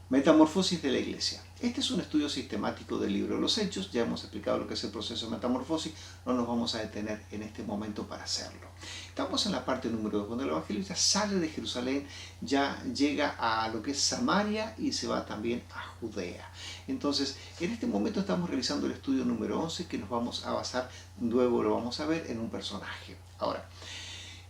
Metamorfosis de la Iglesia. Este es un estudio sistemático del libro de los Hechos. Ya hemos explicado lo que es el proceso de metamorfosis. No nos vamos a detener en este momento para hacerlo. Estamos en la parte número 2. Cuando el evangelista sale de Jerusalén, ya llega a lo que es Samaria y se va también a Judea. Entonces, en este momento estamos realizando el estudio número 11, que nos vamos a basar, luego lo vamos a ver, en un personaje. Ahora,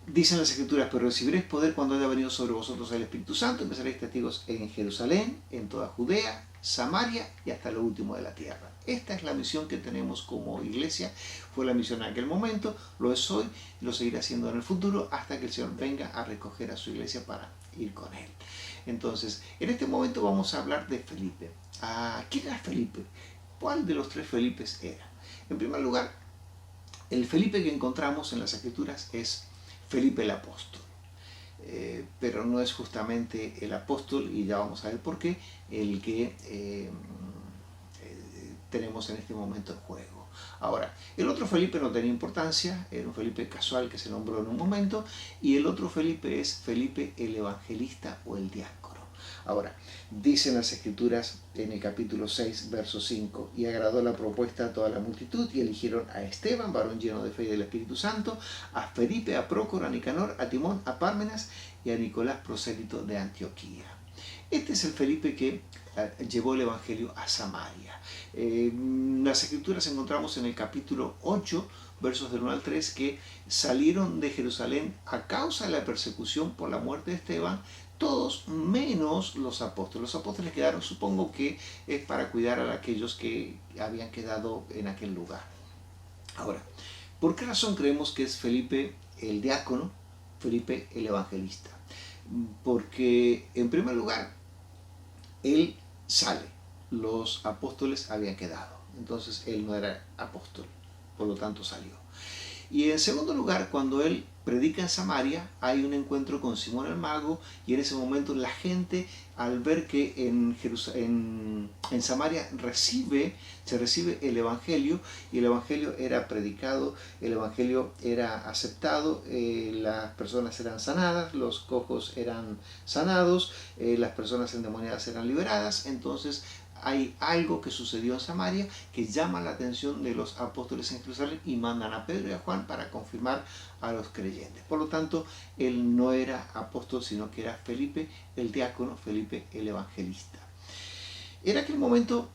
dicen las Escrituras: pero recibiréis poder cuando haya venido sobre vosotros el Espíritu Santo, empezaréis testigos en Jerusalén, en toda Judea, Samaria y hasta lo último de la tierra. Esta es la misión que tenemos como iglesia. Fue la misión en aquel momento, lo es hoy, lo seguirá siendo en el futuro, hasta que el Señor venga a recoger a su iglesia para ir con Él. Entonces, en este momento vamos a hablar de Felipe. ¿Quién era Felipe? ¿Cuál de los tres Felipes era? En primer lugar, el Felipe que encontramos en las Escrituras es Felipe el apóstol, pero no es justamente el apóstol, y ya vamos a ver por qué, el que tenemos en este momento en juego. Ahora, el otro Felipe no tenía importancia, era un Felipe casual que se nombró en un momento, y el otro Felipe es Felipe el evangelista o el diácono. Ahora, dicen las Escrituras en el capítulo 6, verso 5: y agradó la propuesta a toda la multitud, y eligieron a Esteban, varón lleno de fe y del Espíritu Santo, a Felipe, a Prócoro, a Nicanor, a Timón, a Pármenas y a Nicolás, prosélito de Antioquía. Este es el Felipe que llevó el Evangelio a Samaria. Las Escrituras encontramos en el capítulo 8, versos del 1 al 3, que salieron de Jerusalén a causa de la persecución por la muerte de Esteban, todos menos los apóstoles. Los apóstoles quedaron, supongo que es para cuidar a aquellos que habían quedado en aquel lugar. Ahora, ¿por qué razón creemos que es Felipe el diácono, Felipe el evangelista? Porque, en primer lugar, él sale, los apóstoles habían quedado, entonces él no era apóstol, por lo tanto salió. Y en segundo lugar, cuando él predica en Samaria, hay un encuentro con Simón el mago, y en ese momento la gente, al ver que en Samaria se recibe el Evangelio, y el Evangelio era predicado, el Evangelio era aceptado, las personas eran sanadas, los cojos eran sanados, las personas endemoniadas eran liberadas. Entonces hay algo que sucedió en Samaria que llama la atención de los apóstoles en Jerusalén, y mandan a Pedro y a Juan para confirmar a los creyentes. Por lo tanto, él no era apóstol, sino que era Felipe el diácono, Felipe el evangelista. En aquel momento,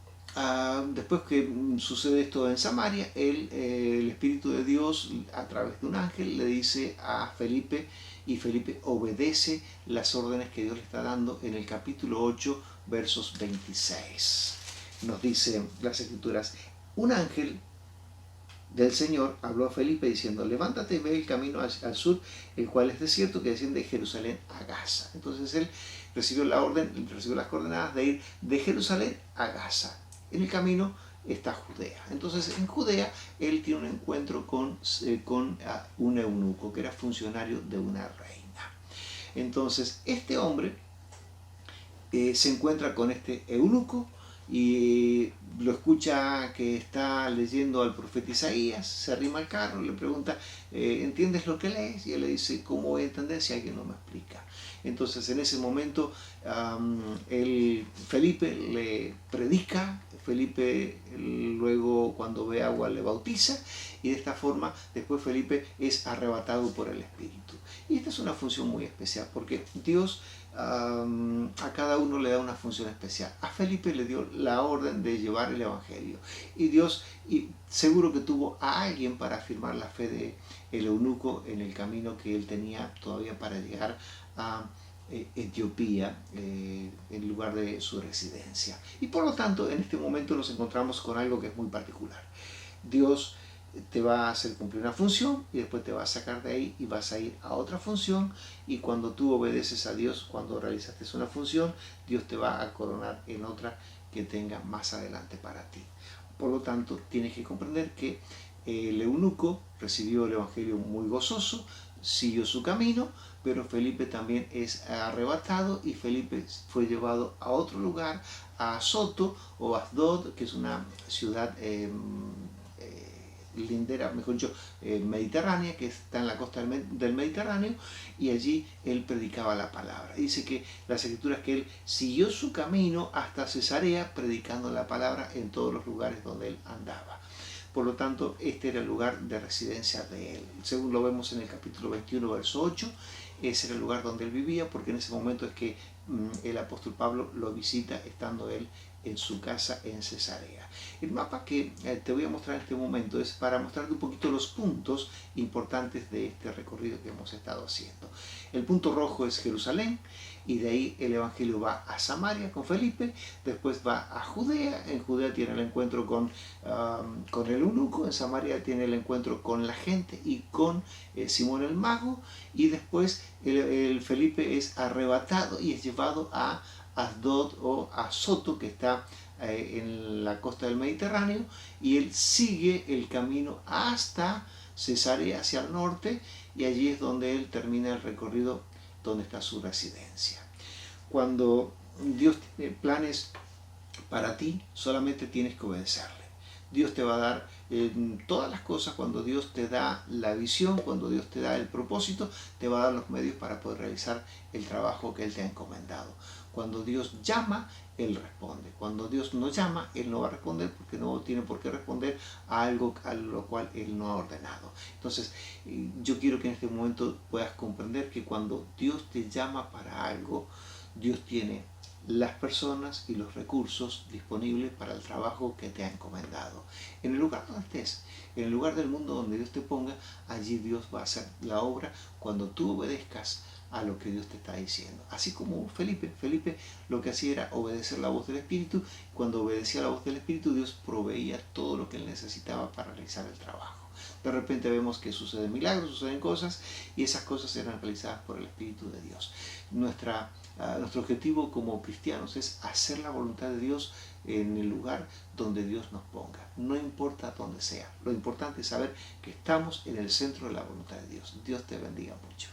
después que sucede esto en Samaria, el Espíritu de Dios, a través de un ángel, le dice a Felipe, y Felipe obedece las órdenes que Dios le está dando en el capítulo 8, versos 26. Nos dicen las Escrituras: un ángel del Señor habló a Felipe diciendo: levántate y ve el camino al sur, el cual es desierto, que desciende de Jerusalén a Gaza. Entonces él recibió la orden, recibió las coordenadas de ir de Jerusalén a Gaza. En el camino está Judea. Entonces, en Judea él tiene un encuentro con un eunuco que era funcionario de una reina. Entonces, este hombre se encuentra con este eunuco y lo escucha que está leyendo al profeta Isaías, se arrima al carro, le pregunta: ¿entiendes lo que lees? Y él le dice: ¿cómo voy a entender si alguien no me explica? Entonces, en ese momento, Felipe le predica. Felipe luego, cuando ve agua, le bautiza, y de esta forma después Felipe es arrebatado por el Espíritu. Y esta es una función muy especial, porque Dios a cada uno le da una función especial. A Felipe le dio la orden de llevar el Evangelio, y Dios seguro que tuvo a alguien para afirmar la fe de el eunuco en el camino que él tenía todavía para llegar a Etiopía, en lugar de su residencia. Y por lo tanto, en este momento nos encontramos con algo que es muy particular. Dios te va a hacer cumplir una función, y después te va a sacar de ahí y vas a ir a otra función, y cuando tú obedeces a Dios, cuando realizaste una función, Dios te va a coronar en otra que tenga más adelante para ti. Por lo tanto, tienes que comprender que el eunuco recibió el Evangelio muy gozoso, siguió su camino, pero Felipe también es arrebatado, y Felipe fue llevado a otro lugar, a Azoto o Asdod, que es una ciudad lindera, mejor dicho, mediterránea, que está en la costa del Mediterráneo, y allí él predicaba la palabra. Dice que las escrituras que él siguió su camino hasta Cesarea predicando la palabra en todos los lugares donde él andaba. Por lo tanto, este era el lugar de residencia de él. Según lo vemos en el capítulo 21, verso 8, ese era el lugar donde él vivía, porque en ese momento es que el apóstol Pablo lo visita estando él en su casa en Cesarea. El mapa que te voy a mostrar en este momento es para mostrarte un poquito los puntos importantes de este recorrido que hemos estado haciendo. El punto rojo es Jerusalén, y de ahí el Evangelio va a Samaria con Felipe, después va a Judea, en Judea tiene el encuentro con el eunuco, en Samaria tiene el encuentro con la gente y con Simón el mago, y después el Felipe es arrebatado y es llevado a Asdod o Azoto, que está en la costa del Mediterráneo, y él sigue el camino hasta Cesarea hacia el norte, y allí es donde él termina el recorrido donde está su residencia. Cuando Dios tiene planes para ti, solamente tienes que obedecerle. Dios te va a dar todas las cosas. Cuando Dios te da la visión, cuando Dios te da el propósito, te va a dar los medios para poder realizar el trabajo que Él te ha encomendado. Cuando Dios llama, Él responde. Cuando Dios no llama, Él no va a responder, porque no tiene por qué responder a algo a lo cual Él no ha ordenado. Entonces, yo quiero que en este momento puedas comprender que cuando Dios te llama para algo, Dios tiene las personas y los recursos disponibles para el trabajo que te ha encomendado. En el lugar donde estés, en el lugar del mundo donde Dios te ponga, allí Dios va a hacer la obra cuando tú obedezcas a lo que Dios te está diciendo. Así como Felipe lo que hacía era obedecer la voz del Espíritu. Cuando obedecía la voz del Espíritu, Dios proveía todo lo que él necesitaba para realizar el trabajo. De repente vemos que suceden milagros, suceden cosas, y esas cosas eran realizadas por el Espíritu de Dios. Nuestro objetivo como cristianos es hacer la voluntad de Dios en el lugar donde Dios nos ponga. No importa dónde sea. Lo importante es saber que estamos en el centro de la voluntad de Dios. Dios te bendiga mucho.